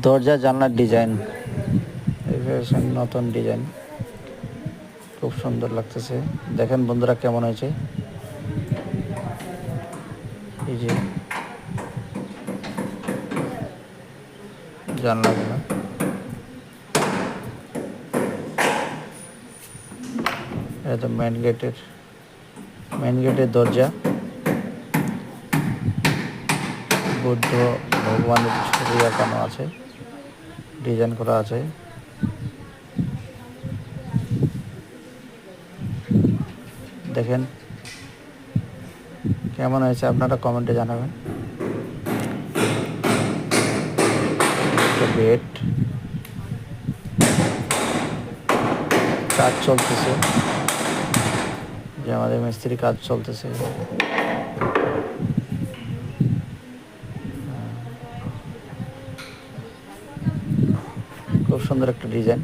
দরজা জানলার ডিজাইন, নতুন ডিজাইন, খুব সুন্দর লাগতেছে। দেখেন বন্ধুরা কেমন হয়েছে। এই যে জানলাগুলো, এটা তো মেন গেটের দরজা। বুদ্ধ ভগবানের ছবি আঁকানো আছে, ডিজাইন করা আছে। দেখেন কেমন হয়েছে, আপনারা কমেন্টে জানাবেন। বেড, কাজ চলতেছে, যে আমাদের মিস্ত্রি কাজ চলতেছে। খুব সুন্দর একটা ডিজাইন।